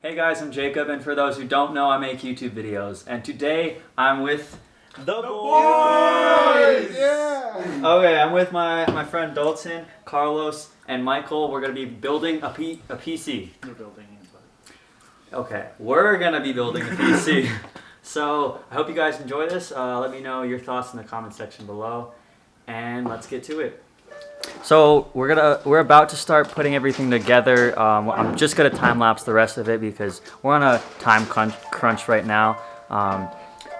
Hey guys, I'm Jacob, and for those who don't know, I make YouTube videos. And today I'm with the boys! Yeah! Okay, I'm with my friend Dalton, Carlos, and Michael. We're gonna be building a PC. You're building it, but... Okay, we're gonna be building a PC. So I hope you guys enjoy this. Let me know your thoughts in the comment section below, and let's get to it. So we're about to start putting everything together. I'm just gonna time lapse the rest of it because we're on a time crunch right now.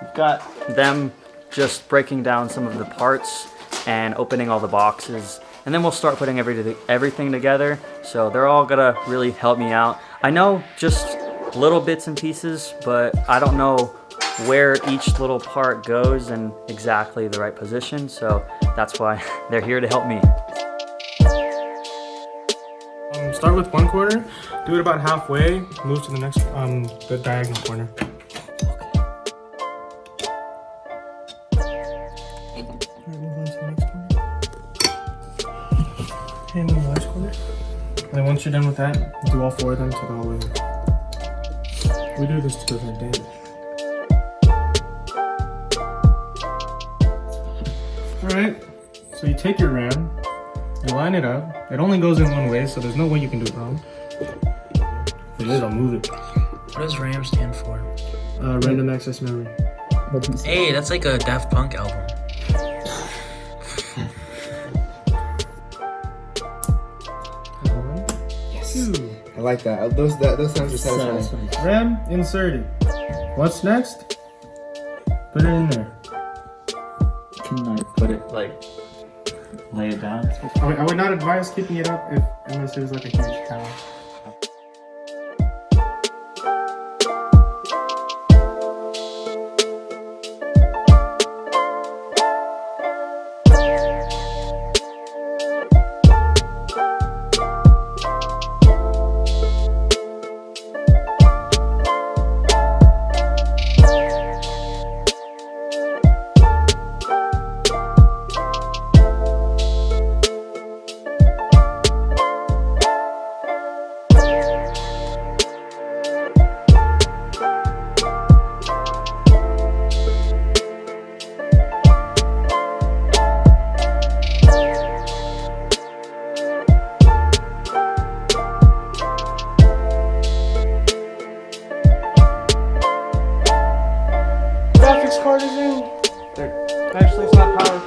We've got them just breaking down some of the parts and opening all the boxes, and then we'll start putting everything together. So they're all gonna really help me out. I know just little bits and pieces, but I don't know where each little part goes in exactly the right position. So that's why they're here to help me. Start with one corner, do it about halfway, move to the next, the diagonal corner. Move on to the next corner. And then the last corner. And then once you're done with that, do all four of them to the whole way. We do this to prevent damage. Alright, so you take your RAM, you line it up. It only goes in one way, so there's no way you can do it wrong. If it is, I'll move it. What does RAM stand for? Random access memory. Hey, that's like a Daft Punk album. Yes. Two. I like that. Those sounds are satisfying. RAM inserted. What's next? Put it in there. Can I put it lay it down? I would not advise keeping it up unless it was like a huge tower. Graphics card is in. Actually, it's not powered.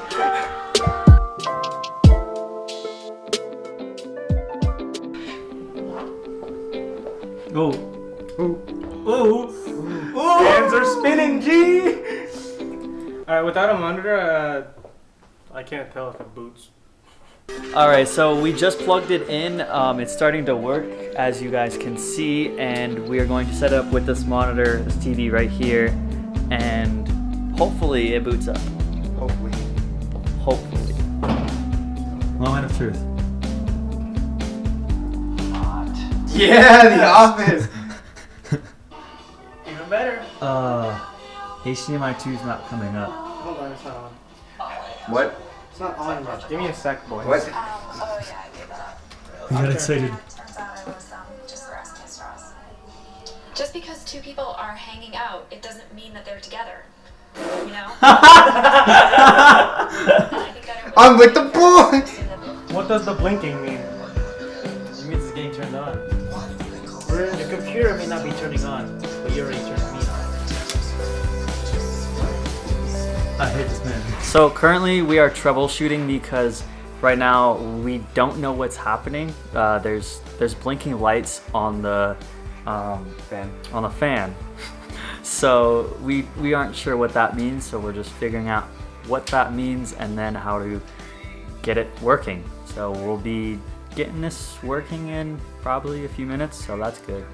Oh. Hands are spinning, G! Alright, without a monitor, I can't tell if it boots. Alright, so we just plugged it in. It's starting to work, as you guys can see, and we are going to set it up with this monitor, this TV right here, and hopefully it boots up. Hopefully. Hopefully. Moment of truth. Yeah, The Office. Even better. HDMI 2 is not coming up. Hold on, it's not on. What? It's not on yet. Give me a sec, boys. What? Oh yeah, I gave that up. You got excited. Turns out I was just grasping at straws. Just because two people are hanging out, it doesn't mean that they're together. You know? I think that it I'm with the boys. What does the blinking mean? It means it's getting turned on. The computer may not be turning on, but you're already turning me on. I hate this man. So currently we are troubleshooting because right now we don't know what's happening. There's blinking lights on the fan. So we aren't sure what that means. So we're just figuring out what that means and then how to get it working. So we'll be getting this working in probably a few minutes. So that's good.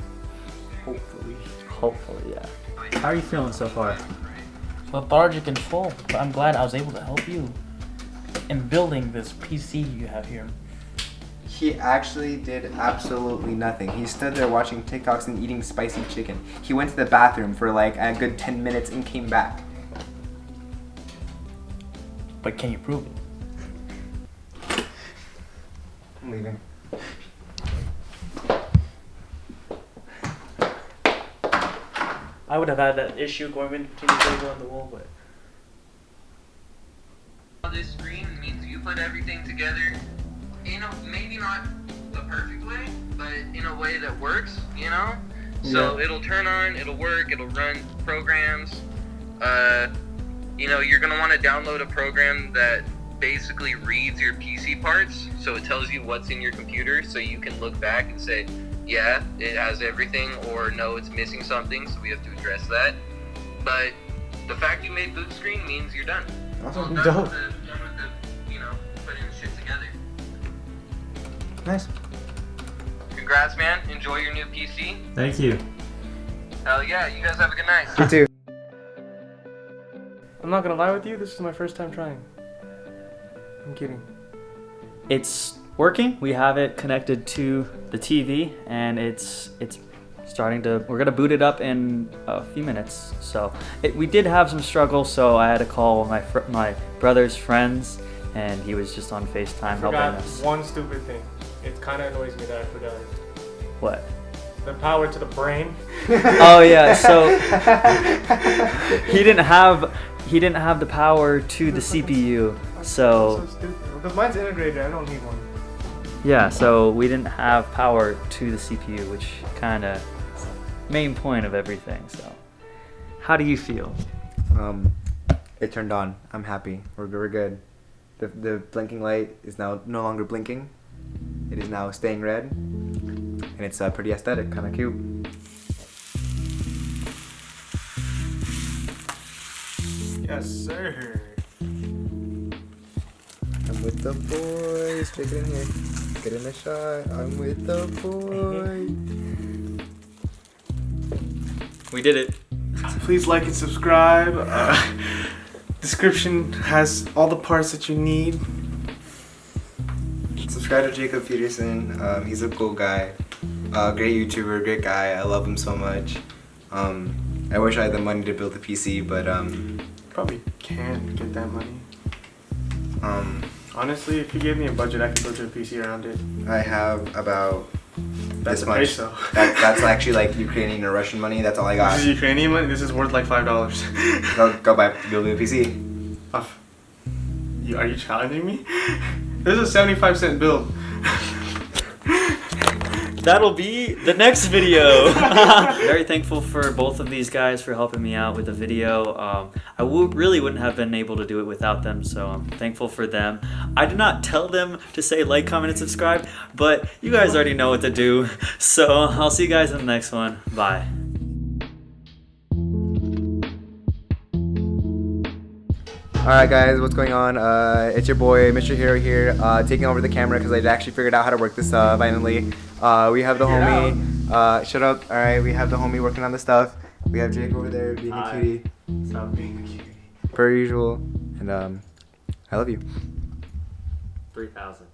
Hopefully, yeah. How are you feeling so far? Lethargic and full, but I'm glad I was able to help you in building this PC you have here. He actually did absolutely nothing. He stood there watching TikToks and eating spicy chicken. He went to the bathroom for like a good 10 minutes and came back. But can you prove it? I'm leaving. I would have had that issue going in between the table and the wall, but this screen means you put everything together in a, maybe not the perfect way, but in a way that works, you know? So it'll turn on, it'll work, it'll run programs. You know, you're gonna wanna download a program that basically reads your PC parts, so it tells you what's in your computer, so you can look back and say, yeah, it has everything, or no, it's missing something, so we have to address that. But the fact you made boot screen means you're done. Awesome. Well, Dope. done with the, you know, putting the shit together. Nice. Congrats, man. Enjoy your new PC. Thank you. Hell yeah. You guys have a good night. You too. I'm not gonna lie with you. This is my first time trying. I'm kidding. It's working. We have it connected to the TV, and it's starting to. We're gonna boot it up in a few minutes. So we did have some struggles. So I had to call my brother's friends, and he was just on FaceTime helping Forgot us. one stupid thing. It kind of annoys me that I forgot it. What? The power to the brain. Oh yeah. So he didn't have the power to the CPU. So stupid. Because mine's integrated. I don't need one. Yeah, so we didn't have power to the CPU, which kind of main point of everything. So, how do you feel? It turned on. I'm happy. We're good. The blinking light is now no longer blinking. It is now staying red, and it's pretty aesthetic, kind of cute. Yes, sir. I'm with the boys. Take it in here. Get in the shot. I'm with the boys. We did it. Please like and subscribe. Description has all the parts that you need. Subscribe to Jacob Peterson. He's a cool guy. Great YouTuber, great guy. I love him so much. I wish I had the money to build a PC, but Probably can't get that money. Honestly, if you gave me a budget, I could build you a PC around it. I have about That's this a much. peso. That's actually like Ukrainian or Russian money. That's all I got. This is Ukrainian money. This is worth like $5. Go build me a PC. Are you challenging me? This is a 75-cent build. That'll be the next video. Very thankful for both of these guys for helping me out with the video. I really wouldn't have been able to do it without them, so I'm thankful for them. I did not tell them to say like, comment, and subscribe, but you guys already know what to do. So I'll see you guys in the next one. Bye. Alright guys, what's going on? It's your boy, Mr. Hero here, taking over the camera because I actually figured out how to work this finally. We have the homie, shut up, alright, we have the homie working on the stuff. We have Jake over there being a cutie. Being a cutie. Per usual, and I love you. 3,000.